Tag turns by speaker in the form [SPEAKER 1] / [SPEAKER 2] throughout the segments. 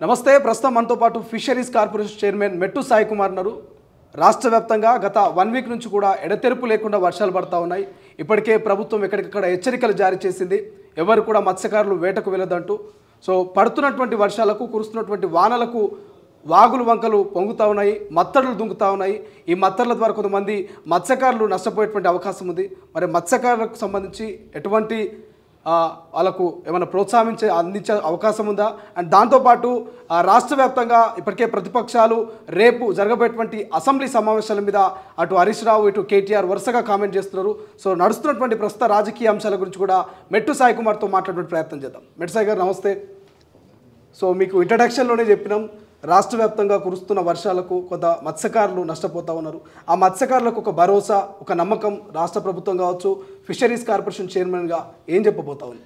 [SPEAKER 1] నమస్తే. ప్రస్తుతం మనతో పాటు ఫిషరీస్ కార్పొరేషన్ చైర్మన్ మెట్టు సాయి కుమార్ ఉన్నారు. రాష్ట్ర వ్యాప్తంగా గత 1 వీక్ నుంచి కూడా ఎడతెరిపి లేకుండా వర్షాలు పడతా ఉన్నాయి. ఇప్పటికే ప్రభుత్వం ఎక్కడికక్కడ హెచ్చరికలు జారీ చేసింది. ఎవరు కూడా మత్స్యకారులు వేటకు వెళ్ళదంటూ. సో పడుతున్నటువంటి వర్షాలకు, కురుస్తున్నటువంటి వానలకు వాగులు వంకలు పొంగుతూ ఉన్నాయి, మత్తడులు దుంకుతూ ఉన్నాయి. ఈ మత్తర్ల ద్వారా కొంతమంది మత్స్యకారులు నష్టపోయేటువంటి అవకాశం ఉంది. మరి మత్స్యకారులకు సంబంధించి ఎటువంటి వాళ్ళకు ఏమైనా అందించే అవకాశం ఉందా? అండ్ దాంతోపాటు రాష్ట్ర వ్యాప్తంగా ఇప్పటికే ప్రతిపక్షాలు రేపు జరగబోయేటువంటి అసెంబ్లీ సమావేశాల మీద అటు హరీష్ రావు ఇటు కేటీఆర్ వరుసగా కామెంట్ చేస్తున్నారు. సో నడుస్తున్నటువంటి ప్రస్తుత రాజకీయ అంశాల గురించి కూడా మెట్టు సాయి కుమార్తో మాట్లాడే ప్రయత్నం చేద్దాం. మెట్టు సాయి గారు నమస్తే. సో మీకు ఇంట్రడక్షన్లోనే చెప్పినాం, రాష్ట్ర వ్యాప్తంగా కురుస్తున్న వర్షాలకు కొంత మత్స్యకారులు నష్టపోతూ ఉన్నారు. ఆ మత్స్యకారులకు ఒక భరోసా, ఒక నమ్మకం రాష్ట్ర ప్రభుత్వం కావచ్చు, ఫిషరీస్ కార్పొరేషన్ చైర్మన్గా ఏం చెప్పబోతా ఉంది?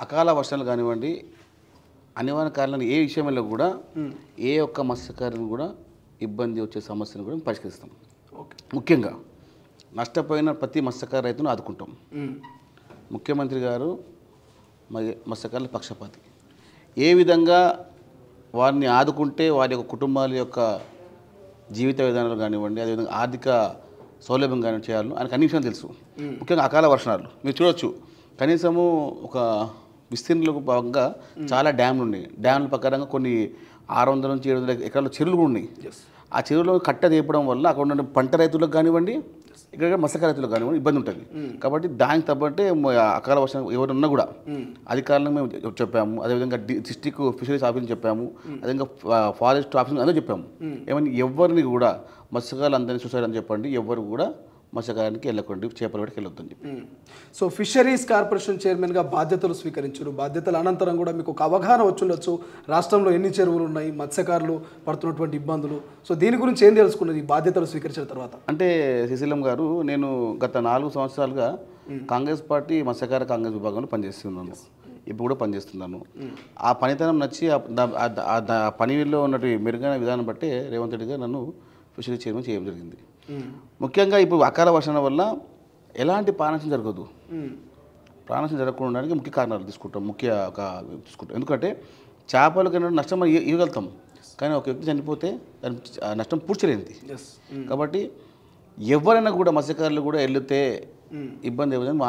[SPEAKER 2] అకాల వర్షాలు కానివ్వండి, అనివార్య కారణాలు ఏ విషయంలో కూడా ఏ ఒక్క మత్స్యకారుని కూడా ఇబ్బంది వచ్చే సమస్యను కూడా పరిష్కరిస్తాం. ముఖ్యంగా నష్టపోయిన ప్రతి మత్స్యకార రైతును ఆదుకుంటాం. ముఖ్యమంత్రి గారు మత్స్యకారుల పక్షపాతి. ఏ విధంగా వారిని ఆదుకుంటే వారి యొక్క కుటుంబాల యొక్క జీవిత విధానాలు కానివ్వండి, అదేవిధంగా ఆర్థిక సౌలభ్యం కానీ చేయాలని ఆయనకు అన్ని విషయాలు తెలుసు. ముఖ్యంగా అకాల వర్షాలు మీరు చూడవచ్చు. కనీసము ఒక విస్తీర్ణలకు భాగంగా చాలా డ్యామ్లు ఉన్నాయి. డ్యామ్ల ప్రకారంగా కొన్ని 600 నుంచి 700 ఎకరాల చెరువులు కూడా ఉన్నాయి. ఆ చెరువులో కట్ట తీయడం వల్ల అక్కడ ఉన్న పంట రైతులకు కానివ్వండి, ఇక్కడ మత్స్యకార రైతులకు కానివ్వండి ఇబ్బంది ఉంటుంది. కాబట్టి దానికి తప్పంటే అకాల వర్షం ఎవరున్నా కూడా అధికారులకు మేము చెప్పాము. అదేవిధంగా డిస్ట్రిక్ట్ ఫిషరీస్ ఆఫీస్ని చెప్పాము, అదేవిధంగా ఫారెస్ట్ ఆఫీస్ అందరూ చెప్పాము. ఏమని ఎవరిని కూడా మత్స్యకారులు అందరినీ సూసైడ్ అని చెప్పండి, ఎవరు కూడా మత్స్యకారానికి వెళ్ళకండి, చేపల వేటకి వెళ్ళొద్దని చెప్పి.
[SPEAKER 1] సో ఫిషరీస్ కార్పొరేషన్ చైర్మన్గా బాధ్యతలు స్వీకరించారు. బాధ్యతల అనంతరం కూడా మీకు ఒక అవగాహన వచ్చుండొచ్చు, రాష్ట్రంలో ఎన్ని చెరువులు ఉన్నాయి, మత్స్యకారులు పడుతున్నటువంటి ఇబ్బందులు. సో దీని గురించి ఏం తెలుసుకున్నది ఈ బాధ్యతలు స్వీకరించిన తర్వాత?
[SPEAKER 2] అంటే శ్రీశైలం గారు, నేను గత 4 సంవత్సరాలుగా కాంగ్రెస్ పార్టీ మత్స్యకార కాంగ్రెస్ విభాగంలో పనిచేస్తున్నాను. ఇప్పుడు కూడా పనిచేస్తున్నాను. ఆ పనితనం నచ్చి ఆ పనిలో ఉన్నటువంటి మెరుగైన విధానం బట్టే రేవంత్ రెడ్డి గారు నన్ను ఫిషరీస్ చైర్మన్ చేయడం జరిగింది. ముఖ్యంగా ఇప్పుడు అకాల వర్షాల వల్ల ఎలాంటి ప్రాణనష్టం జరగదు. ప్రాణనష్టం జరగకుండా ముఖ్య కారణాలు తీసుకుంటాం. ఎందుకంటే చేపలు కన్నా నష్టం మనం ఇవ్వగలుగుతాం, కానీ ఒక వ్యక్తి చనిపోతే దాని నష్టం పూడ్చలేనిది. కాబట్టి ఎవరైనా కూడా మత్స్యకారులు కూడా వెళ్తే ఇబ్బంది ఏమైందని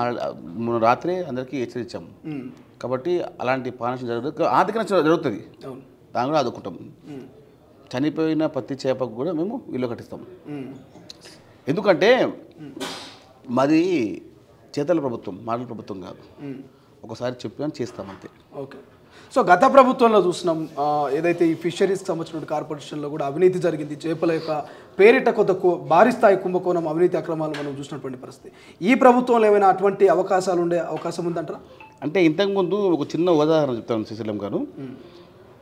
[SPEAKER 2] మనం రాత్రే అందరికీ హెచ్చరించాము. కాబట్టి అలాంటి ప్రాణనష్టం జరగదు, ఆర్థిక నష్టం జరుగుతుంది, దాన్ని కూడా ఆదుకుంటాం. చనిపోయిన ప్రతి చేపకు కూడా మేము ఇల్లు కట్టిస్తాం. ఎందుకంటే మాది చేతల ప్రభుత్వం, మాటల ప్రభుత్వం కాదు. ఒకసారి చెప్పాను చేస్తామంతే.
[SPEAKER 1] ఓకే. సో గత ప్రభుత్వంలో చూసినాం, ఏదైతే ఈ ఫిషరీస్కి సంబంధించిన కార్పొరేషన్లో కూడా అవినీతి జరిగింది. చేపల యొక్క పేరిట కొంత భారీ స్థాయి కుంభకోణం, అవినీతి అక్రమాలు మనం చూసినటువంటి పరిస్థితి. ఈ ప్రభుత్వంలో ఏమైనా అటువంటి అవకాశాలు ఉండే అవకాశం ఉందంటారా?
[SPEAKER 2] అంటే ఇంతకుముందు ఒక చిన్న ఉదాహరణ చెప్తాను శ్రీశైలం గారు.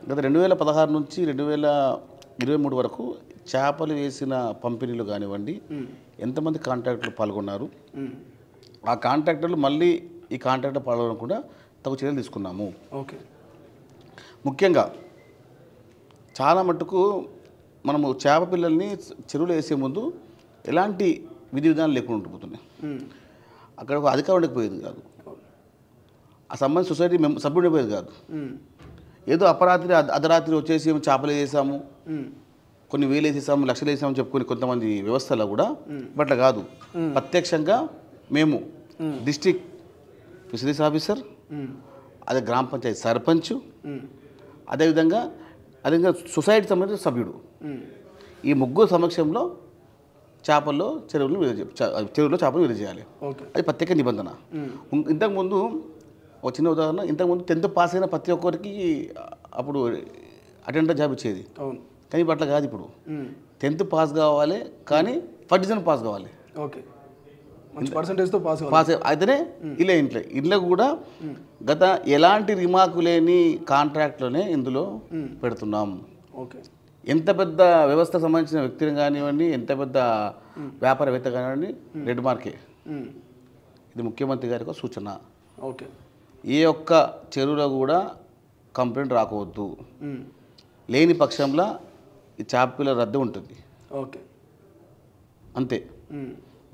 [SPEAKER 2] గత 2016 నుంచి 2023 వరకు చేపలు వేసిన పంపిణీలు కానివ్వండి, ఎంతమంది కాంట్రాక్టర్లు పాల్గొన్నారు, ఆ కాంట్రాక్టర్లు మళ్ళీ ఈ కాంట్రాక్టర్ పాల్గొనకుండా తగు చర్యలు తీసుకున్నాము.
[SPEAKER 1] ఓకే.
[SPEAKER 2] ముఖ్యంగా చాలా మట్టుకు మనము చేప పిల్లల్ని చెరువులో వేసే ముందు ఎలాంటి విధి విధానాలు లేకుండా ఉండిపోతున్నాయి. అక్కడ ఒక అధికారం ఉండకపోయేది కాదు, ఆ సంబంధించిన సొసైటీ సభ్యుడు ఉండకపోయేది కాదు. ఏదో అర్ధరాత్రి వచ్చేసి చేపలు వేసాము, కొన్ని వేలు వేసేసాము, లక్షలు వేసామని చెప్పుకొని కొంతమంది వ్యవస్థలో కూడా అట్లా కాదు. ప్రత్యక్షంగా మేము డిస్ట్రిక్ట్ ఫిషరీస్ ఆఫీసర్, అదే గ్రామ పంచాయతీ సర్పంచ్, అదేవిధంగా సొసైటీ సంబంధించిన సభ్యుడు, ఈ ముగ్గురు సమక్షంలో చెరువులో చేపలు విడుదల చేయాలి. అది ప్రత్యేక నిబంధన. ఇంతకుముందు ఒక చిన్న ఉదాహరణ, ఇంతకుముందు 10th పాస్ అయిన ప్రతి ఒక్కరికి అప్పుడు అటెండర్ జాబ్ ఇచ్చేది. కానీ ఇప్పుడు అట్లా కాదు. ఇప్పుడు 10th పాస్ కావాలి, కానీ ఫస్ట్ డివిజన్ పాస్ కావాలి.
[SPEAKER 1] ఓకే. పర్సెంటేజ్తో
[SPEAKER 2] పాస్ అయితేనే ఇంట్లో కూడా గత ఎలాంటి రిమార్కు లేని కాంట్రాక్ట్లోనే ఇందులో పెడుతున్నాం.
[SPEAKER 1] ఓకే.
[SPEAKER 2] ఎంత పెద్ద వ్యవస్థకు సంబంధించిన వ్యక్తిని కానివ్వండి, ఎంత పెద్ద వ్యాపారవేత్త కానివ్వండి, రెడ్ మార్కే. ఇది ముఖ్యమంత్రి గారి యొక్క సూచన.
[SPEAKER 1] ఓకే.
[SPEAKER 2] ఏ ఒక్క చెరువులో కూడా కంప్లైంట్ రాకవద్దు, లేని పక్షంలో ఈ చేపల రద్దు ఉంటుంది.
[SPEAKER 1] ఓకే.
[SPEAKER 2] అంతే.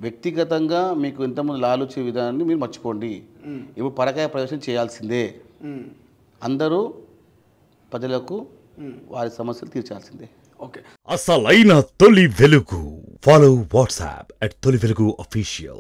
[SPEAKER 2] వ్యక్తిగతంగా మీకు ఇంతకుముందు లాలుచే విధానాన్ని మీరు మర్చిపోండి. ఇప్పుడు పరకాయ ప్రవేశం చేయాల్సిందే. అందరూ ప్రజలకు వారి సమస్యలు తీర్చాల్సిందే.
[SPEAKER 1] ఓకే.
[SPEAKER 3] అసలైన తొలి వెలుగు. ఫాలో వాట్సాప్ @తొలి వెలుగు అఫీషియల్.